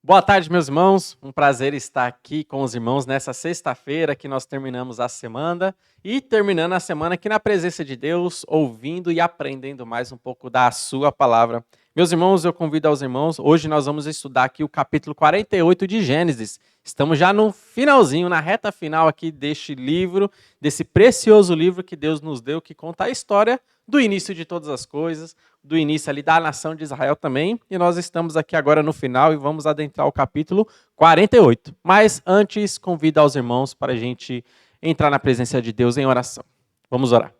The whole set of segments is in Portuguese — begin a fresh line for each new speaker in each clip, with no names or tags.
Boa tarde, meus irmãos. Um prazer estar aqui com os irmãos nessa sexta-feira que nós terminamos a semana e terminando a semana aqui na presença de Deus, ouvindo e aprendendo mais um pouco da sua palavra. Meus irmãos, eu convido aos irmãos, hoje nós vamos estudar aqui o capítulo 48 de Gênesis. Estamos já no finalzinho, na reta final aqui deste livro, desse precioso livro que Deus nos deu, que conta a história do início de todas as coisas, do início ali da nação de Israel também, e nós estamos aqui agora no final e vamos adentrar o capítulo 48. Mas antes, convido aos irmãos para a gente entrar na presença de Deus em oração. Vamos orar.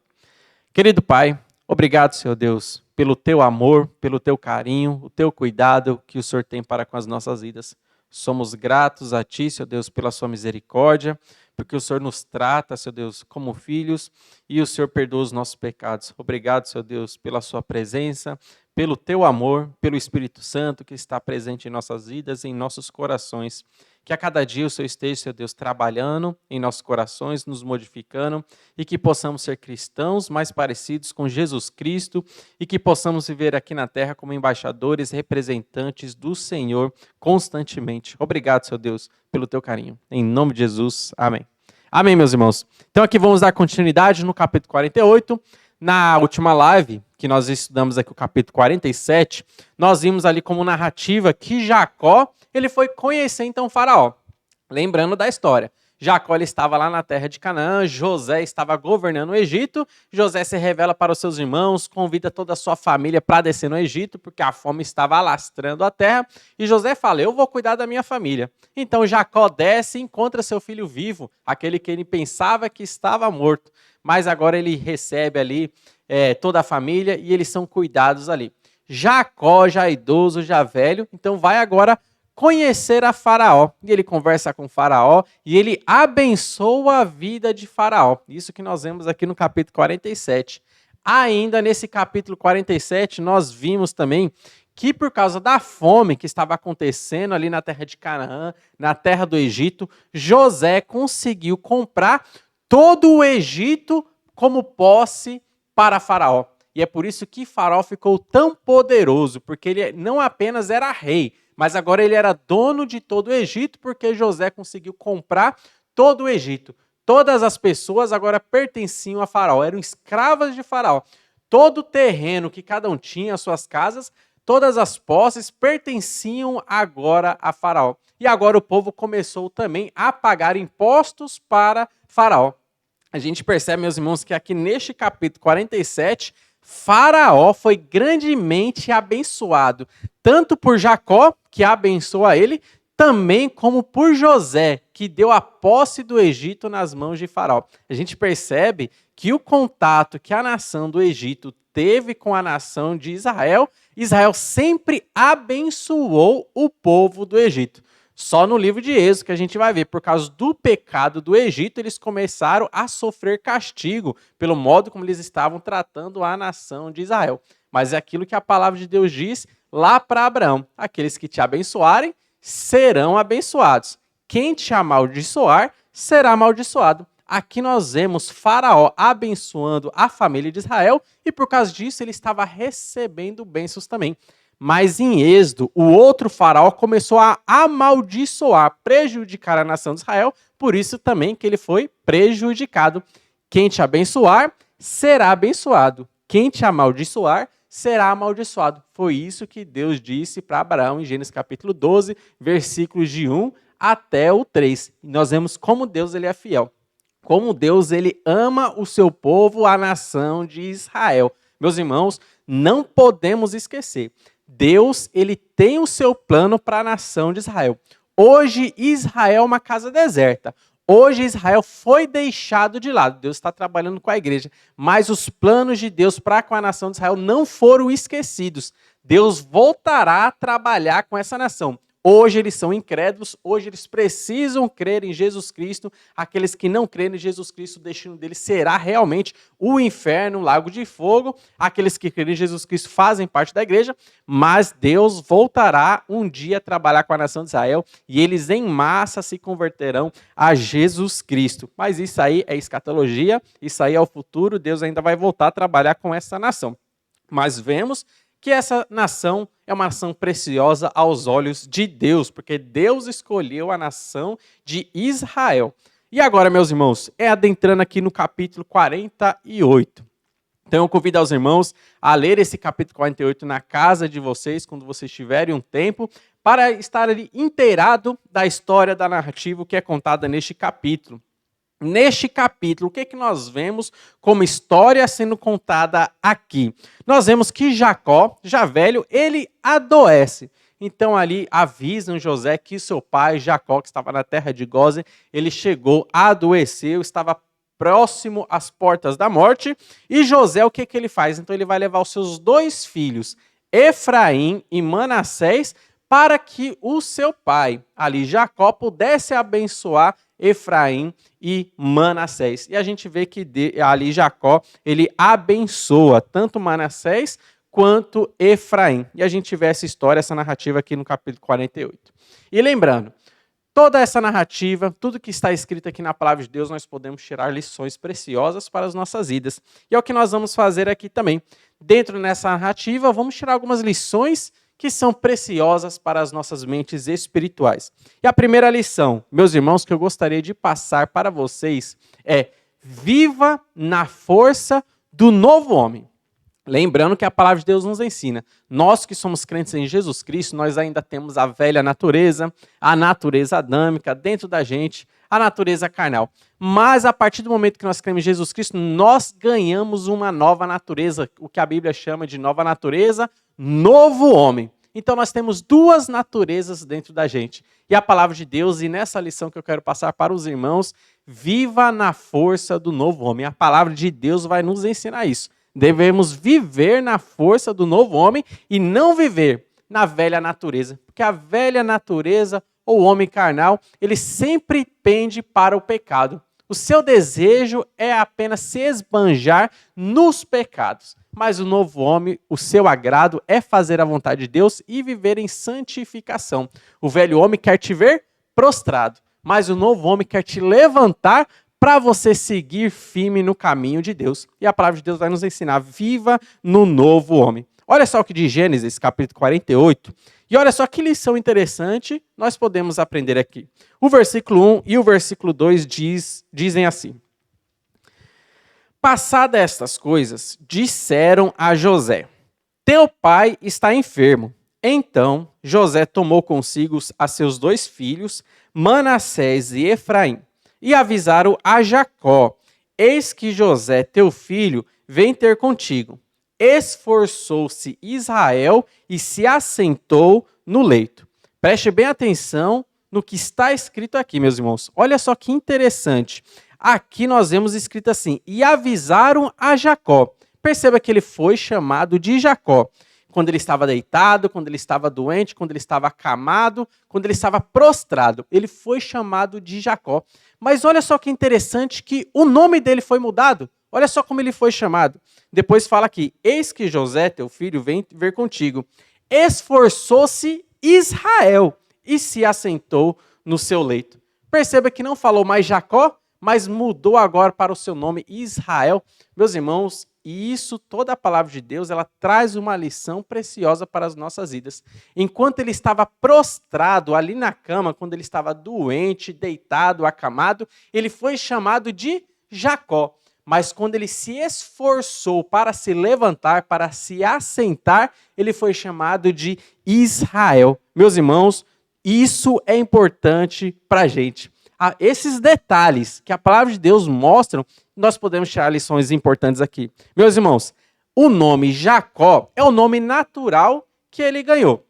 Querido Pai, obrigado, Senhor Deus, pelo teu amor, pelo teu carinho, o teu cuidado que o Senhor tem para com as nossas vidas. Somos gratos a Ti, Senhor Deus, pela sua misericórdia, porque o Senhor nos trata, Senhor Deus, como filhos e o Senhor perdoa os nossos pecados. Obrigado, Senhor Deus, pela sua presença, pelo teu amor, pelo Espírito Santo que está presente em nossas vidas e em nossos corações. Que a cada dia o Senhor esteja, Senhor Deus, trabalhando em nossos corações, nos modificando e que possamos ser cristãos mais parecidos com Jesus Cristo e que possamos viver aqui na terra como embaixadores, representantes do Senhor constantemente. Obrigado, Senhor Deus, pelo teu carinho. Em nome de Jesus, amém. Amém, meus irmãos. Então aqui vamos dar continuidade no capítulo 48. Na última live, que nós estudamos aqui o capítulo 47, nós vimos ali como narrativa que Jacó, ele foi conhecer então Faraó. Lembrando da história. Jacó ele estava lá na terra de Canaã, José estava governando o Egito, José se revela para os seus irmãos, convida toda a sua família para descer no Egito, porque a fome estava alastrando a terra, e José fala, eu vou cuidar da minha família. Então Jacó desce e encontra seu filho vivo, aquele que ele pensava que estava morto, mas agora ele recebe ali toda a família e eles são cuidados ali. Jacó, já idoso, já velho, então vai agora conhecer a Faraó. E ele conversa com Faraó e ele abençoa a vida de Faraó. Isso que nós vemos aqui no capítulo 47. Ainda nesse capítulo 47, nós vimos também que por causa da fome que estava acontecendo ali na terra de Canaã, na terra do Egito, José conseguiu comprar todo o Egito como posse para Faraó. E é por isso que Faraó ficou tão poderoso, porque ele não apenas era rei, mas agora ele era dono de todo o Egito, porque José conseguiu comprar todo o Egito. Todas as pessoas agora pertenciam a Faraó, eram escravas de Faraó. Todo o terreno que cada um tinha, as suas casas, todas as posses pertenciam agora a Faraó. E agora o povo começou também a pagar impostos para Faraó. A gente percebe, meus irmãos, que aqui neste capítulo 47, Faraó foi grandemente abençoado, tanto por Jacó, que abençoa ele, também como por José, que deu a posse do Egito nas mãos de Faraó. A gente percebe que o contato que a nação do Egito teve com a nação de Israel, Israel sempre abençoou o povo do Egito. Só no livro de Êxodo que a gente vai ver, por causa do pecado do Egito, eles começaram a sofrer castigo pelo modo como eles estavam tratando a nação de Israel. Mas é aquilo que a palavra de Deus diz lá para Abraão: aqueles que te abençoarem serão abençoados. Quem te amaldiçoar será amaldiçoado. Aqui nós vemos Faraó abençoando a família de Israel e por causa disso ele estava recebendo bênçãos também. Mas em Êxodo, o outro faraó começou a amaldiçoar, prejudicar a nação de Israel, por isso também que ele foi prejudicado. Quem te abençoar, será abençoado. Quem te amaldiçoar, será amaldiçoado. Foi isso que Deus disse para Abraão em Gênesis capítulo 12, versículos de 1 até o 3. E nós vemos como Deus ele é fiel. Como Deus ele ama o seu povo, a nação de Israel. Meus irmãos, não podemos esquecer. Deus, ele tem o seu plano para a nação de Israel. Hoje, Israel é uma casa deserta. Hoje, Israel foi deixado de lado. Deus está trabalhando com a igreja. Mas os planos de Deus para com a nação de Israel não foram esquecidos. Deus voltará a trabalhar com essa nação. Hoje eles são incrédulos, hoje eles precisam crer em Jesus Cristo. Aqueles que não creem em Jesus Cristo, o destino deles será realmente o inferno, o lago de fogo. Aqueles que creem em Jesus Cristo fazem parte da igreja, mas Deus voltará um dia a trabalhar com a nação de Israel e eles em massa se converterão a Jesus Cristo. Mas isso aí é escatologia, isso aí é o futuro, Deus ainda vai voltar a trabalhar com essa nação. Mas vemos que essa nação é uma nação preciosa aos olhos de Deus, porque Deus escolheu a nação de Israel. E agora, meus irmãos, adentrando aqui no capítulo 48. Então eu convido aos irmãos a ler esse capítulo 48 na casa de vocês, quando vocês tiverem um tempo, para estar ali inteirado da história, da narrativa que é contada neste capítulo. Neste capítulo, o que nós vemos como história sendo contada aqui? Nós vemos que Jacó, já velho, ele adoece. Então ali avisam José que seu pai, Jacó, que estava na terra de Gósen, ele chegou, adoeceu, estava próximo às portas da morte. E José, o que ele faz? Então ele vai levar os seus 2 filhos, Efraim e Manassés, para que o seu pai, ali Jacó, pudesse abençoar Efraim e Manassés. E a gente vê que ali Jacó, ele abençoa tanto Manassés quanto Efraim. E a gente vê essa história, essa narrativa aqui no capítulo 48. E lembrando, toda essa narrativa, tudo que está escrito aqui na palavra de Deus, nós podemos tirar lições preciosas para as nossas vidas. E é o que nós vamos fazer aqui também. Dentro dessa narrativa, vamos tirar algumas lições que são preciosas para as nossas mentes espirituais. E a primeira lição, meus irmãos, que eu gostaria de passar para vocês é: viva na força do novo homem. Lembrando que a palavra de Deus nos ensina, nós que somos crentes em Jesus Cristo, nós ainda temos a velha natureza, a natureza adâmica dentro da gente, a natureza carnal. Mas a partir do momento que nós cremos em Jesus Cristo, nós ganhamos uma nova natureza, o que a Bíblia chama de nova natureza, novo homem. Então nós temos 2 naturezas dentro da gente. E a palavra de Deus, e nessa lição que eu quero passar para os irmãos, viva na força do novo homem. A palavra de Deus vai nos ensinar isso. Devemos viver na força do novo homem e não viver na velha natureza. Porque a velha natureza, ou o homem carnal, ele sempre pende para o pecado. O seu desejo é apenas se esbanjar nos pecados. Mas o novo homem, o seu agrado é fazer a vontade de Deus e viver em santificação. O velho homem quer te ver prostrado, mas o novo homem quer te levantar para você seguir firme no caminho de Deus. E a palavra de Deus vai nos ensinar, viva no novo homem. Olha só o que diz Gênesis, capítulo 48. E olha só que lição interessante nós podemos aprender aqui. O versículo 1 e o versículo 2 dizem assim: passadas estas coisas, disseram a José: teu pai está enfermo. Então José tomou consigo a seus 2 filhos, Manassés e Efraim, e avisaram a Jacó: eis que José, teu filho, vem ter contigo. Esforçou-se Israel e se assentou no leito. Preste bem atenção no que está escrito aqui, meus irmãos. Olha só que interessante. Aqui nós vemos escrito assim: e avisaram a Jacó. Perceba que ele foi chamado de Jacó. Quando ele estava deitado, quando ele estava doente, quando ele estava acamado, quando ele estava prostrado. Ele foi chamado de Jacó. Mas olha só que interessante que o nome dele foi mudado. Olha só como ele foi chamado. Depois fala aqui: eis que José, teu filho, vem ver contigo. Esforçou-se Israel e se assentou no seu leito. Perceba que não falou mais Jacó, mas mudou agora para o seu nome Israel. Meus irmãos, e isso, toda a palavra de Deus, ela traz uma lição preciosa para as nossas vidas. Enquanto ele estava prostrado ali na cama, quando ele estava doente, deitado, acamado, ele foi chamado de Jacó. Mas quando ele se esforçou para se levantar, para se assentar, ele foi chamado de Israel. Meus irmãos, isso é importante para a gente. Esses detalhes que a palavra de Deus mostra, nós podemos tirar lições importantes aqui. Meus irmãos, o nome Jacó é o nome natural que ele ganhou.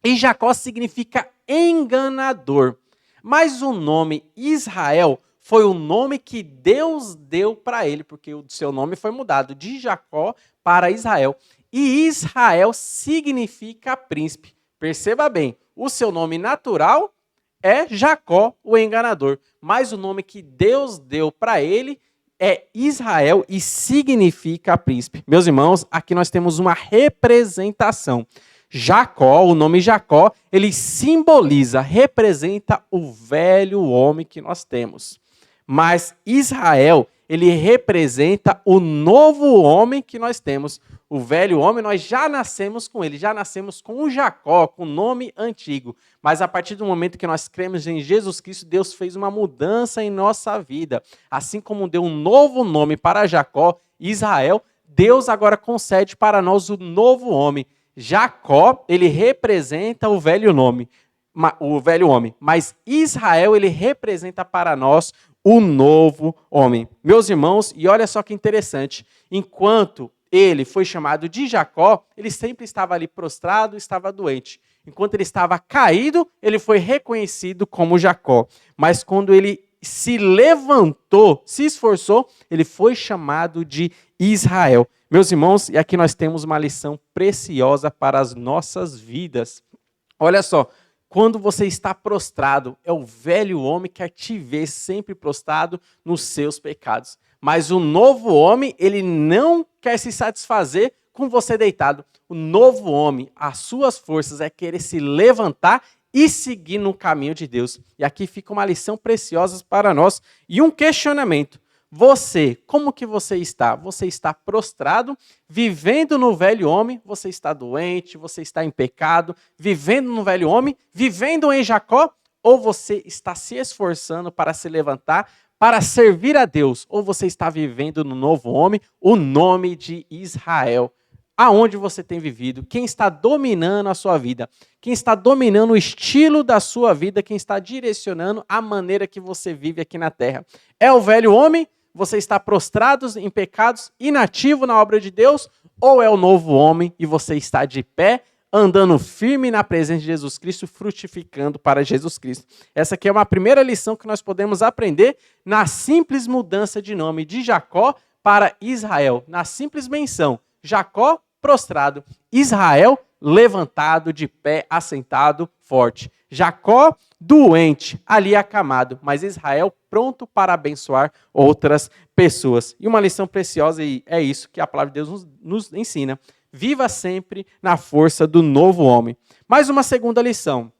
E Jacó significa enganador. Mas o nome Israel foi o nome que Deus deu para ele, porque o seu nome foi mudado de Jacó para Israel. E Israel significa príncipe. Perceba bem, o seu nome natural é Jacó, o enganador. Mas o nome que Deus deu para ele é Israel e significa príncipe. Meus irmãos, aqui nós temos uma representação. Jacó, o nome Jacó, ele simboliza, representa o velho homem que nós temos. Mas Israel, ele representa o novo homem que nós temos. O velho homem, nós já nascemos com ele, já nascemos com o Jacó, com o nome antigo. Mas a partir do momento que nós cremos em Jesus Cristo, Deus fez uma mudança em nossa vida. Assim como deu um novo nome para Jacó, Israel, Deus agora concede para nós o novo homem. Jacó, ele representa o velho homem, mas Israel, ele representa para nós o novo homem. Meus irmãos, e olha só que interessante, enquanto ele foi chamado de Jacó, ele sempre estava ali prostrado, estava doente. Enquanto ele estava caído, ele foi reconhecido como Jacó. Mas quando ele se levantou, se esforçou, ele foi chamado de Israel. Meus irmãos, e aqui nós temos uma lição preciosa para as nossas vidas. Olha só, quando você está prostrado, é o velho homem que quer te ver sempre prostrado nos seus pecados. Mas o novo homem, ele não quer se satisfazer com você deitado. O novo homem, as suas forças é querer se levantar e seguir no caminho de Deus. E aqui fica uma lição preciosa para nós e um questionamento. Você, como que você está? Você está prostrado, vivendo no velho homem, você está doente, você está em pecado, vivendo no velho homem, vivendo em Jacó, ou você está se esforçando para se levantar, para servir a Deus, ou você está vivendo no novo homem, o nome de Israel. Aonde você tem vivido? Quem está dominando a sua vida? Quem está dominando o estilo da sua vida? Quem está direcionando a maneira que você vive aqui na terra? É o velho homem? Você está prostrado em pecados, inativo na obra de Deus? Ou é o novo homem e você está de pé, andando firme na presença de Jesus Cristo, frutificando para Jesus Cristo? Essa aqui é uma primeira lição que nós podemos aprender na simples mudança de nome de Jacó para Israel. Na simples menção, Jacó prostrado, Israel levantado, de pé, assentado, forte. Jacó doente, ali acamado, mas Israel pronto para abençoar outras pessoas. E uma lição preciosa, e é isso que a palavra de Deus nos ensina. Viva sempre na força do novo homem. Mais uma segunda lição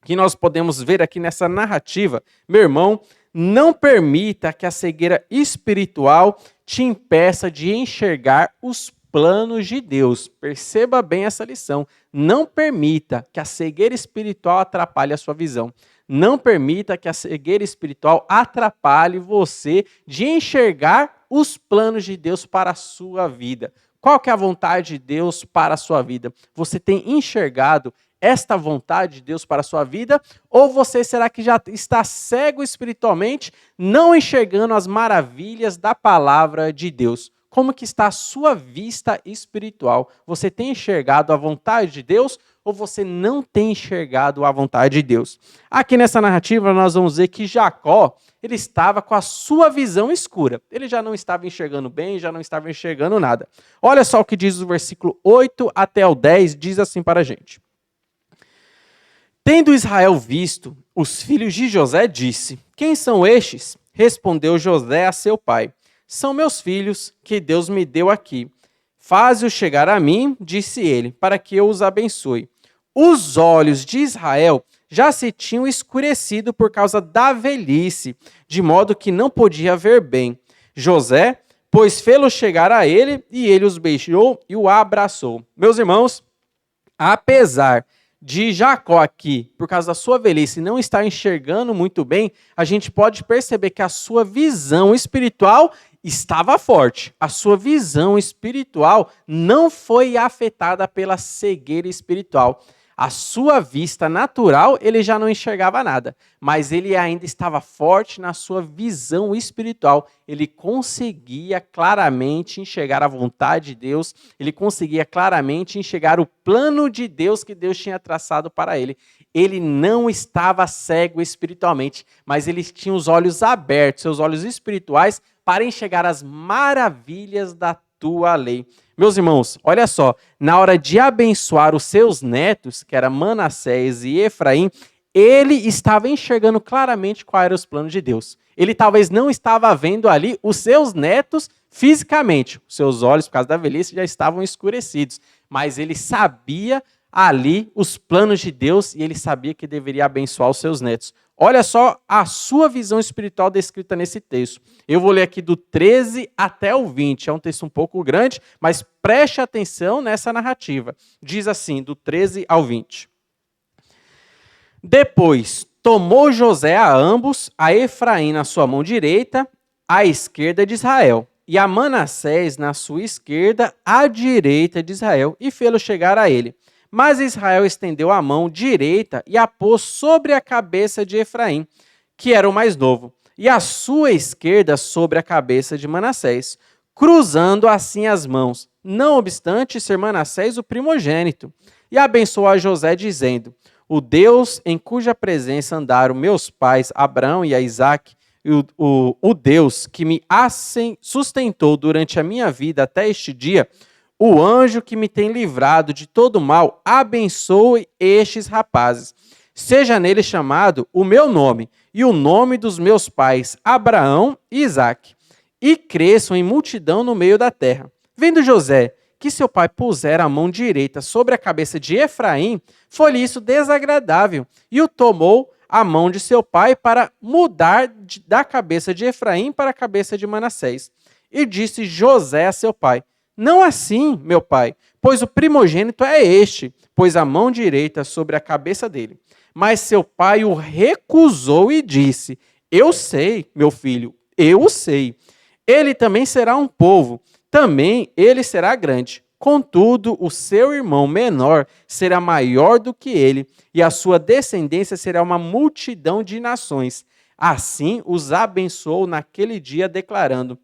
que nós podemos ver aqui nessa narrativa. Meu irmão, não permita que a cegueira espiritual te impeça de enxergar os planos de Deus. Perceba bem essa lição. Não permita que a cegueira espiritual atrapalhe a sua visão. Não permita que a cegueira espiritual atrapalhe você de enxergar os planos de Deus para a sua vida. Qual que é a vontade de Deus para a sua vida? Você tem enxergado esta vontade de Deus para a sua vida? Ou você será que já está cego espiritualmente, não enxergando as maravilhas da palavra de Deus? Como que está a sua vista espiritual? Você tem enxergado a vontade de Deus ou você não tem enxergado a vontade de Deus? Aqui nessa narrativa nós vamos ver que Jacó, ele estava com a sua visão escura. Ele já não estava enxergando bem, já não estava enxergando nada. Olha só o que diz o versículo 8 até o 10, diz assim para a gente. Tendo Israel visto os filhos de José, disse: quem são estes? Respondeu José a seu pai: são meus filhos que Deus me deu aqui. Faze-os chegar a mim, disse ele, para que eu os abençoe. Os olhos de Israel já se tinham escurecido por causa da velhice, de modo que não podia ver bem. José, pois, fê-los chegar a ele, e ele os beijou e o abraçou. Meus irmãos, apesar de Jacó aqui, por causa da sua velhice, não estar enxergando muito bem, a gente pode perceber que a sua visão espiritual estava forte. A sua visão espiritual não foi afetada pela cegueira espiritual. A sua vista natural, ele já não enxergava nada, mas ele ainda estava forte na sua visão espiritual. Ele conseguia claramente enxergar a vontade de Deus, ele conseguia claramente enxergar o plano de Deus que Deus tinha traçado para ele. Ele não estava cego espiritualmente, mas ele tinha os olhos abertos, seus olhos espirituais, para enxergar as maravilhas da tua lei. Meus irmãos, olha só, na hora de abençoar os seus netos, que eram Manassés e Efraim, ele estava enxergando claramente quais eram os planos de Deus. Ele talvez não estava vendo ali os seus netos fisicamente. Os seus olhos, por causa da velhice, já estavam escurecidos. Mas ele sabia ali os planos de Deus e ele sabia que deveria abençoar os seus netos. Olha só a sua visão espiritual descrita nesse texto. Eu vou ler aqui do 13 até o 20. É um texto um pouco grande, mas preste atenção nessa narrativa. Diz assim, do 13 ao 20. Depois tomou José a ambos, a Efraim na sua mão direita, à esquerda de Israel, e a Manassés na sua esquerda, à direita de Israel, e fê-lo chegar a ele. Mas Israel estendeu a mão direita e a pôs sobre a cabeça de Efraim, que era o mais novo, e a sua esquerda sobre a cabeça de Manassés, cruzando assim as mãos, não obstante ser Manassés o primogênito. E abençoou a José, dizendo: o Deus em cuja presença andaram meus pais Abraão e a Isaque, e o Deus que me sustentou durante a minha vida até este dia, o anjo que me tem livrado de todo mal, abençoe estes rapazes. Seja nele chamado o meu nome e o nome dos meus pais, Abraão e Isaque, e cresçam em multidão no meio da terra. Vendo José que seu pai pusera a mão direita sobre a cabeça de Efraim, foi-lhe isso desagradável, e o tomou a mão de seu pai para mudar da cabeça de Efraim para a cabeça de Manassés. E disse José a seu pai: não assim, meu pai, pois o primogênito é este, pôs a mão direita sobre a cabeça dele. Mas seu pai o recusou e disse: eu sei, meu filho, eu o sei. Ele também será um povo, também ele será grande. Contudo, o seu irmão menor será maior do que ele, e a sua descendência será uma multidão de nações. Assim os abençoou naquele dia, declarando: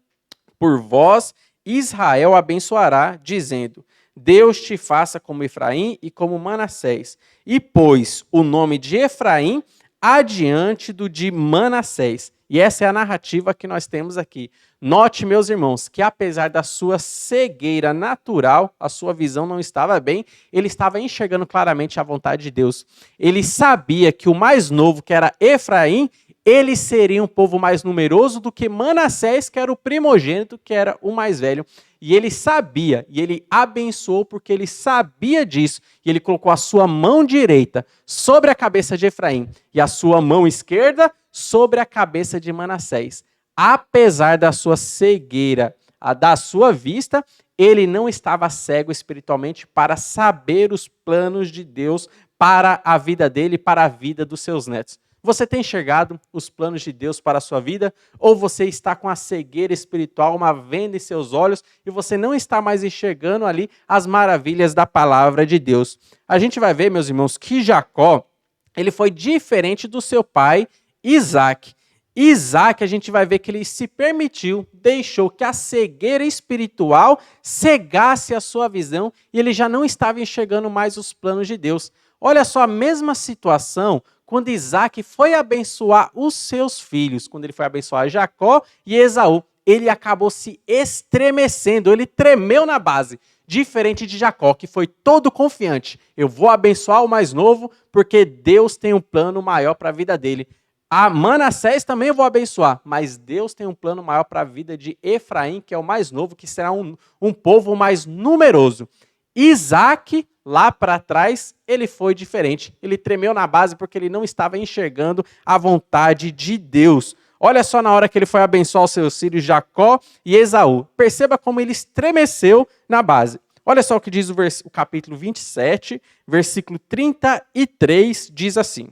por vós Israel abençoará, dizendo: Deus te faça como Efraim e como Manassés. E pôs o nome de Efraim adiante do de Manassés. E essa é a narrativa que nós temos aqui. Note, meus irmãos, que apesar da sua cegueira natural, a sua visão não estava bem, ele estava enxergando claramente a vontade de Deus. Ele sabia que o mais novo, que era Efraim, ele seria um povo mais numeroso do que Manassés, que era o primogênito, que era o mais velho. E ele sabia, e ele abençoou porque ele sabia disso. E ele colocou a sua mão direita sobre a cabeça de Efraim e a sua mão esquerda sobre a cabeça de Manassés. Apesar da sua cegueira, da sua vista, ele não estava cego espiritualmente para saber os planos de Deus para a vida dele e para a vida dos seus netos. Você tem enxergado os planos de Deus para a sua vida? Ou você está com a cegueira espiritual, uma venda em seus olhos, e você não está mais enxergando ali as maravilhas da palavra de Deus? A gente vai ver, meus irmãos, que Jacó, ele foi diferente do seu pai Isaque. Isaque, a gente vai ver que ele se permitiu, deixou que a cegueira espiritual cegasse a sua visão, e ele já não estava enxergando mais os planos de Deus. Olha só a mesma situação quando Isaque foi abençoar os seus filhos, quando ele foi abençoar Jacó e Esaú, ele acabou se estremecendo, ele tremeu na base, diferente de Jacó, que foi todo confiante. Eu vou abençoar o mais novo, porque Deus tem um plano maior para a vida dele. A Manassés também eu vou abençoar, mas Deus tem um plano maior para a vida de Efraim, que é o mais novo, que será um povo mais numeroso. Isaque, lá para trás, ele foi diferente. Ele tremeu na base porque ele não estava enxergando a vontade de Deus. Olha só na hora que ele foi abençoar os seus filhos Jacó e Esaú. Perceba como ele estremeceu na base. Olha só o que diz o capítulo 27, versículo 33, diz assim: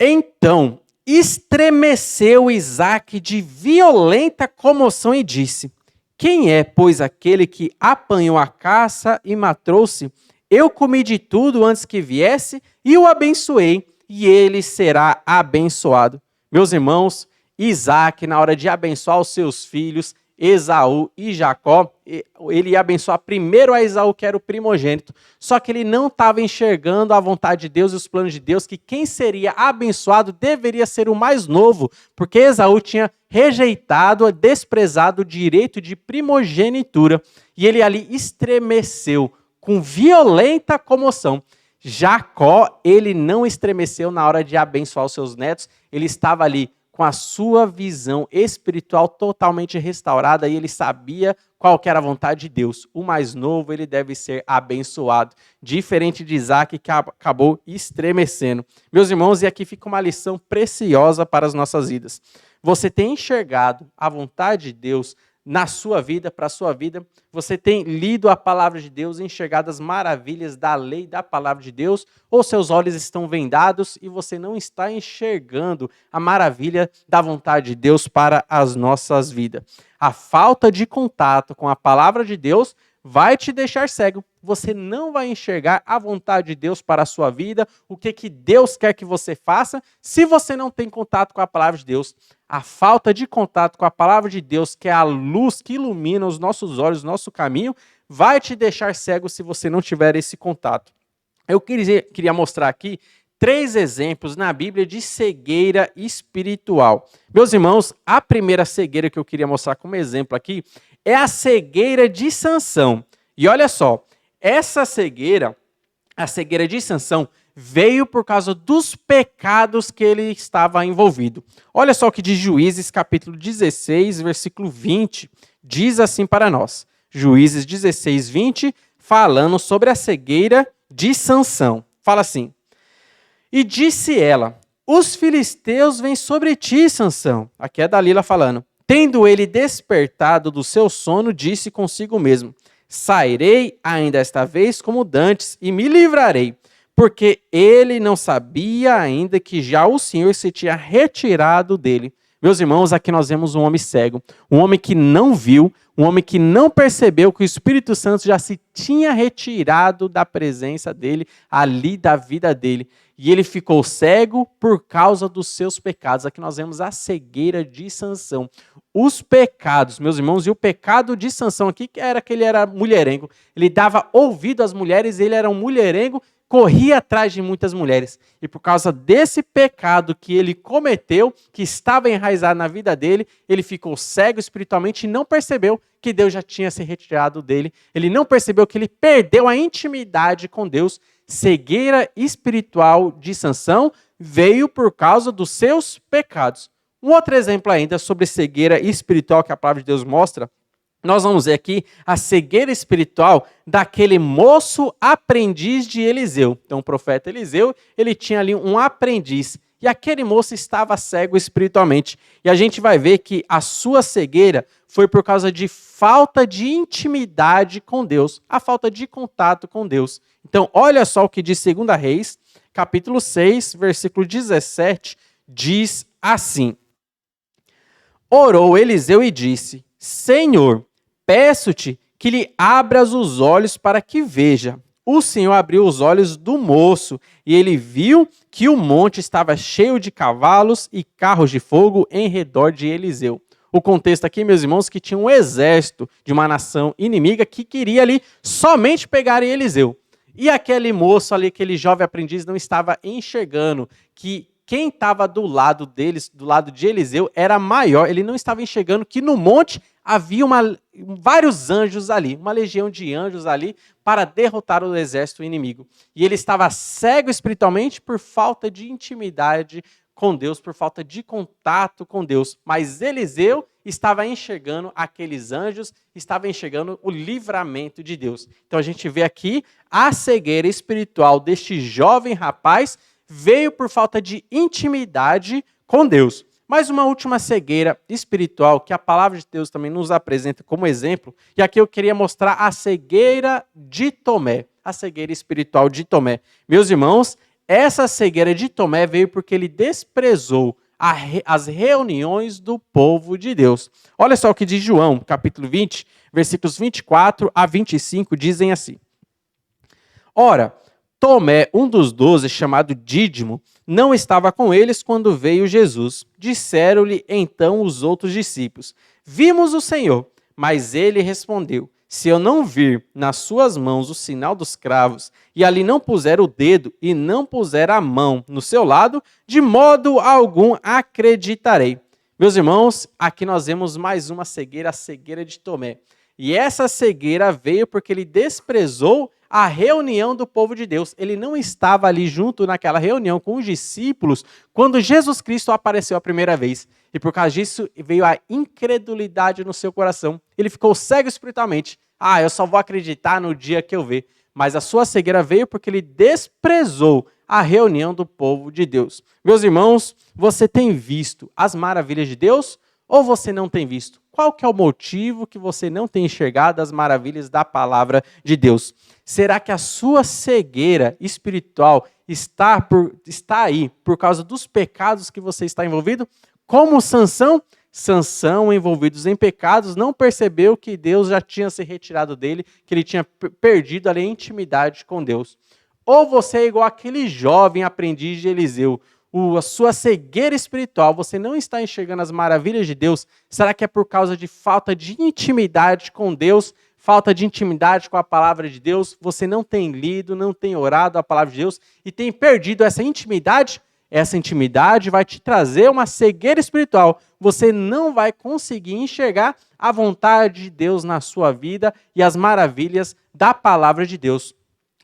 então estremeceu Isaque de violenta comoção e disse: quem é, pois, aquele que apanhou a caça e matou-se? Eu comi de tudo antes que viesse e o abençoei, e ele será abençoado. Meus irmãos, Isaque, na hora de abençoar os seus filhos, Esaú e Jacó, ele ia abençoar primeiro a Esaú, que era o primogênito, só que ele não estava enxergando a vontade de Deus e os planos de Deus, que quem seria abençoado deveria ser o mais novo, porque Esaú tinha rejeitado, desprezado o direito de primogenitura, e ele ali estremeceu com violenta comoção. Jacó, ele não estremeceu na hora de abençoar os seus netos, ele estava ali com a sua visão espiritual totalmente restaurada e ele sabia qual que era a vontade de Deus. O mais novo, ele deve ser abençoado, diferente de Isaac, que acabou estremecendo. Meus irmãos, e aqui fica uma lição preciosa para as nossas vidas. Você tem enxergado a vontade de Deus na sua vida, para a sua vida? Você tem lido a palavra de Deus, enxergado as maravilhas da lei da palavra de Deus? Ou seus olhos estão vendados e você não está enxergando a maravilha da vontade de Deus para as nossas vidas? A falta de contato com a palavra de Deus vai te deixar cego. Você não vai enxergar a vontade de Deus para a sua vida, o que Deus quer que você faça, se você não tem contato com a palavra de Deus. A falta de contato com a palavra de Deus, que é a luz que ilumina os nossos olhos, nosso caminho, vai te deixar cego se você não tiver esse contato. Eu queria mostrar aqui 3 exemplos na Bíblia de cegueira espiritual. Meus irmãos, a primeira cegueira que eu queria mostrar como exemplo aqui é a cegueira de Sansão. E olha só, essa cegueira, a cegueira de Sansão, veio por causa dos pecados que ele estava envolvido. Olha só o que diz Juízes, capítulo 16, versículo 20, diz assim para nós. Juízes 16, 20, falando sobre a cegueira de Sansão. Fala assim: e disse ela, os filisteus vêm sobre ti, Sansão. Aqui é Dalila falando. Tendo ele despertado do seu sono, disse consigo mesmo, sairei ainda esta vez como dantes e me livrarei, porque ele não sabia ainda que já o Senhor se tinha retirado dele. Meus irmãos, aqui nós vemos um homem cego, um homem que não viu, um homem que não percebeu que o Espírito Santo já se tinha retirado da presença dele, ali da vida dele. E ele ficou cego por causa dos seus pecados. Aqui nós vemos a cegueira de Sansão. Os pecados, meus irmãos, e o pecado de Sansão aqui era que ele era mulherengo. Ele dava ouvido às mulheres, ele era um mulherengo, corria atrás de muitas mulheres. E por causa desse pecado que ele cometeu, que estava enraizado na vida dele, ele ficou cego espiritualmente e não percebeu que Deus já tinha se retirado dele. Ele não percebeu que ele perdeu a intimidade com Deus. Cegueira espiritual de Sansão veio por causa dos seus pecados. Um outro exemplo ainda sobre cegueira espiritual que a palavra de Deus mostra, nós vamos ver aqui a cegueira espiritual daquele moço aprendiz de Eliseu. Então o profeta Eliseu, ele tinha ali um aprendiz e aquele moço estava cego espiritualmente. E a gente vai ver que a sua cegueira foi por causa de falta de intimidade com Deus, a falta de contato com Deus. Então olha só o que diz 2 Reis, capítulo 6, versículo 17, diz assim: orou Eliseu e disse, Senhor, peço-te que lhe abras os olhos para que veja. O Senhor abriu os olhos do moço e ele viu que o monte estava cheio de cavalos e carros de fogo em redor de Eliseu. O contexto aqui, meus irmãos, que tinha um exército de uma nação inimiga que queria ali somente pegar Eliseu. E aquele moço ali, aquele jovem aprendiz, não estava enxergando que quem estava do lado deles, do lado de Eliseu, era maior. Ele não estava enxergando que no monte havia vários anjos ali, uma legião de anjos ali para derrotar o exército inimigo. E ele estava cego espiritualmente por falta de intimidade com Deus, por falta de contato com Deus. Mas Eliseu estava enxergando aqueles anjos, estava enxergando o livramento de Deus. Então a gente vê aqui a cegueira espiritual deste jovem rapaz veio por falta de intimidade com Deus. Mas uma última cegueira espiritual que a palavra de Deus também nos apresenta como exemplo, e aqui eu queria mostrar a cegueira de Tomé, a cegueira espiritual de Tomé. Meus irmãos, essa cegueira de Tomé veio porque ele desprezou as reuniões do povo de Deus. Olha só o que diz João, capítulo 20, versículos 24 a 25, dizem assim. Ora, Tomé, um dos 12, chamado Dídimo, não estava com eles quando veio Jesus. Disseram-lhe então os outros discípulos, vimos o Senhor. Mas ele respondeu, se eu não vir nas suas mãos o sinal dos cravos, e ali não puser o dedo e não puser a mão no seu lado, de modo algum acreditarei. Meus irmãos, aqui nós vemos mais uma cegueira, a cegueira de Tomé. E essa cegueira veio porque ele desprezou a reunião do povo de Deus. Ele não estava ali junto naquela reunião com os discípulos quando Jesus Cristo apareceu a primeira vez. E por causa disso veio a incredulidade no seu coração. Ele ficou cego espiritualmente. Eu só vou acreditar no dia que eu ver. Mas a sua cegueira veio porque ele desprezou a reunião do povo de Deus. Meus irmãos, você tem visto as maravilhas de Deus ou você não tem visto? Qual que é o motivo que você não tem enxergado as maravilhas da palavra de Deus? Será que a sua cegueira espiritual está aí por causa dos pecados que você está envolvido? Como Sansão, envolvidos em pecados, não percebeu que Deus já tinha se retirado dele, que ele tinha perdido ali a intimidade com Deus. Ou você é igual aquele jovem aprendiz de Eliseu, a sua cegueira espiritual, você não está enxergando as maravilhas de Deus, será que é por causa de falta de intimidade com Deus, falta de intimidade com a palavra de Deus, você não tem lido, não tem orado a palavra de Deus e tem perdido essa intimidade? Essa intimidade vai te trazer uma cegueira espiritual, você não vai conseguir enxergar a vontade de Deus na sua vida e as maravilhas da palavra de Deus.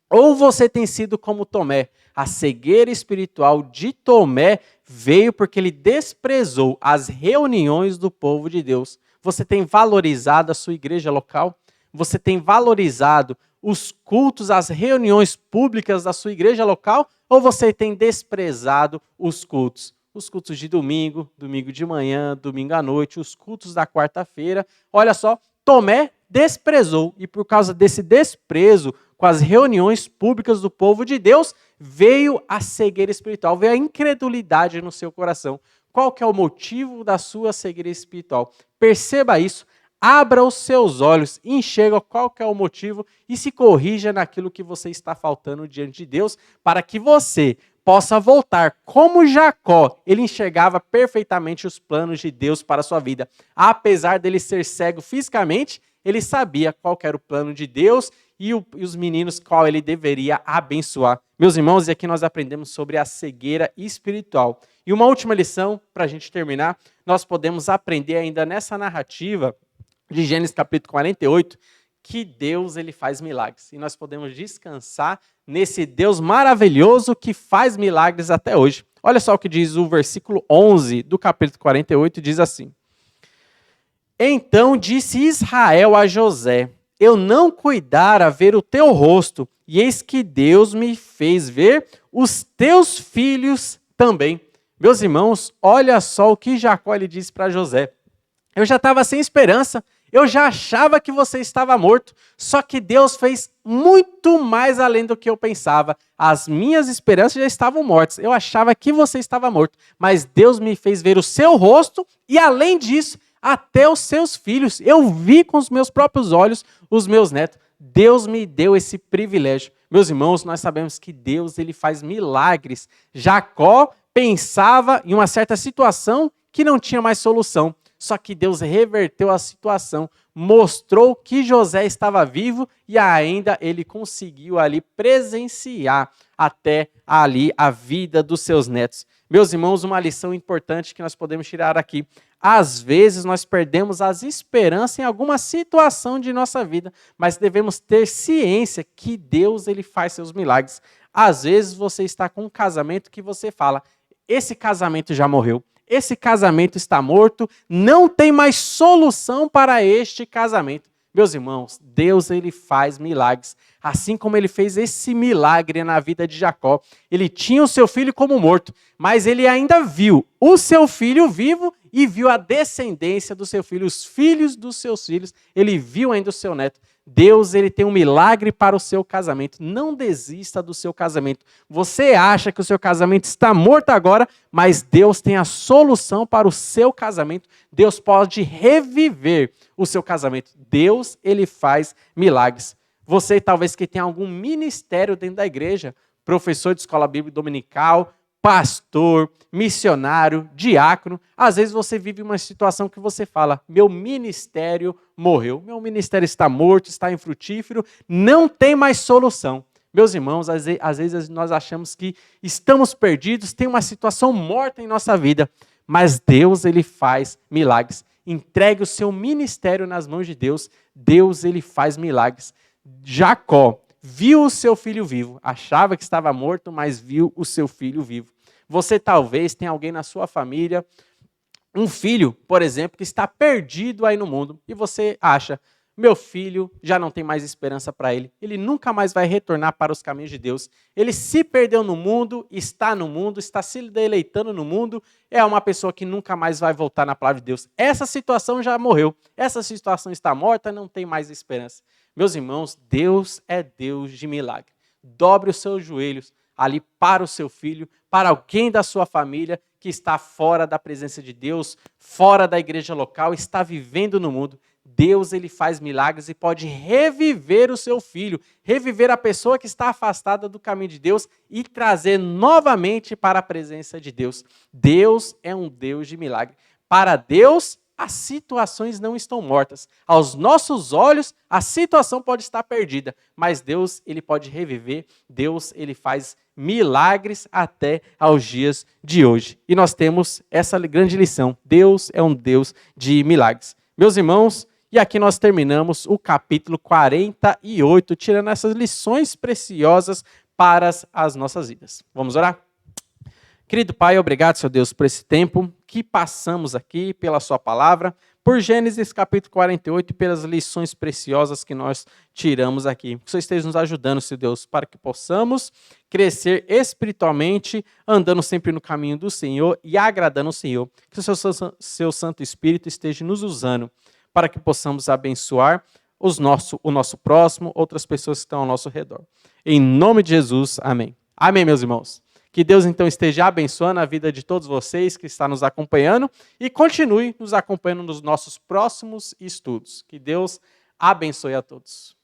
Ou você tem sido como Tomé. A cegueira espiritual de Tomé veio porque ele desprezou as reuniões do povo de Deus. Você tem valorizado a sua igreja local? Você tem valorizado os cultos, as reuniões públicas da sua igreja local? Ou você tem desprezado os cultos? Os cultos de domingo, domingo de manhã, domingo à noite, os cultos da quarta-feira. Olha só, Tomé desprezou e por causa desse desprezo com as reuniões públicas do povo de Deus, veio a cegueira espiritual, veio a incredulidade no seu coração. Qual que é o motivo da sua cegueira espiritual? Perceba isso, abra os seus olhos, enxerga qual que é o motivo e se corrija naquilo que você está faltando diante de Deus, para que você possa voltar. Como Jacó, ele enxergava perfeitamente os planos de Deus para a sua vida. Apesar dele ser cego fisicamente, ele sabia qual que era o plano de Deus e os meninos qual ele deveria abençoar. Meus irmãos, e aqui nós aprendemos sobre a cegueira espiritual. E uma última lição, para a gente terminar, nós podemos aprender ainda nessa narrativa de Gênesis capítulo 48, que Deus ele faz milagres. E nós podemos descansar nesse Deus maravilhoso que faz milagres até hoje. Olha só o que diz o versículo 11 do capítulo 48, diz assim: Então disse Israel a José: Eu não cuidara ver o teu rosto, e eis que Deus me fez ver os teus filhos também. Meus irmãos, olha só o que Jacó ele disse para José. Eu já estava sem esperança, eu já achava que você estava morto, só que Deus fez muito mais além do que eu pensava. As minhas esperanças já estavam mortas, eu achava que você estava morto, mas Deus me fez ver o seu rosto e além disso, até os seus filhos. Eu vi com os meus próprios olhos os meus netos. Deus me deu esse privilégio. Meus irmãos, nós sabemos que Deus ele faz milagres. Jacó pensava em uma certa situação que não tinha mais solução. Só que Deus reverteu a situação, mostrou que José estava vivo e ainda ele conseguiu ali presenciar até ali a vida dos seus netos. Meus irmãos, uma lição importante que nós podemos tirar aqui. Às vezes nós perdemos as esperanças em alguma situação de nossa vida, mas devemos ter ciência que Deus ele faz seus milagres. Às vezes você está com um casamento que você fala, esse casamento já morreu. Esse casamento está morto, não tem mais solução para este casamento. Meus irmãos, Deus ele faz milagres. Assim como ele fez esse milagre na vida de Jacó. Ele tinha o seu filho como morto, mas ele ainda viu o seu filho vivo e viu a descendência do seu filho, os filhos dos seus filhos. Ele viu ainda o seu neto. Deus ele tem um milagre para o seu casamento. Não desista do seu casamento. Você acha que o seu casamento está morto agora, mas Deus tem a solução para o seu casamento. Deus pode reviver o seu casamento. Deus ele faz milagres. Você talvez que tenha algum ministério dentro da igreja, professor de escola bíblica dominical, pastor, missionário, diácono, às vezes você vive uma situação que você fala, meu ministério morreu, meu ministério está morto, está infrutífero, não tem mais solução. Meus irmãos, às vezes nós achamos que estamos perdidos, tem uma situação morta em nossa vida, mas Deus ele faz milagres. Entregue o seu ministério nas mãos de Deus, Deus ele faz milagres. Jacó viu o seu filho vivo. Achava que estava morto, mas viu o seu filho vivo. Você talvez tenha alguém na sua família, um filho, por exemplo, que está perdido aí no mundo e você acha, meu filho já não tem mais esperança para ele nunca mais vai retornar para os caminhos de Deus, ele se perdeu no mundo, está se deleitando no mundo, é uma pessoa que nunca mais vai voltar na palavra de Deus. Essa situação já morreu, essa situação está morta, não tem mais esperança. Meus irmãos, Deus é Deus de milagre. Dobre os seus joelhos ali para o seu filho, para alguém da sua família que está fora da presença de Deus, fora da igreja local, está vivendo no mundo. Deus, ele faz milagres e pode reviver o seu filho, reviver a pessoa que está afastada do caminho de Deus e trazer novamente para a presença de Deus. Deus é um Deus de milagre. Para Deus, as situações não estão mortas. Aos nossos olhos, a situação pode estar perdida, mas Deus, ele pode reviver. Deus, ele faz milagres até aos dias de hoje. E nós temos essa grande lição. Deus é um Deus de milagres. Meus irmãos, e aqui nós terminamos o capítulo 48, tirando essas lições preciosas para as nossas vidas. Vamos orar? Querido Pai, obrigado, Senhor Deus, por esse tempo que passamos aqui, pela sua palavra, por Gênesis capítulo 48 e pelas lições preciosas que nós tiramos aqui. Que o Senhor esteja nos ajudando, Senhor Deus, para que possamos crescer espiritualmente, andando sempre no caminho do Senhor e agradando o Senhor. Que o seu Santo Espírito esteja nos usando para que possamos abençoar o nosso próximo, outras pessoas que estão ao nosso redor. Em nome de Jesus, amém. Amém, meus irmãos. Que Deus, então, esteja abençoando a vida de todos vocês que estão nos acompanhando e continue nos acompanhando nos nossos próximos estudos. Que Deus abençoe a todos.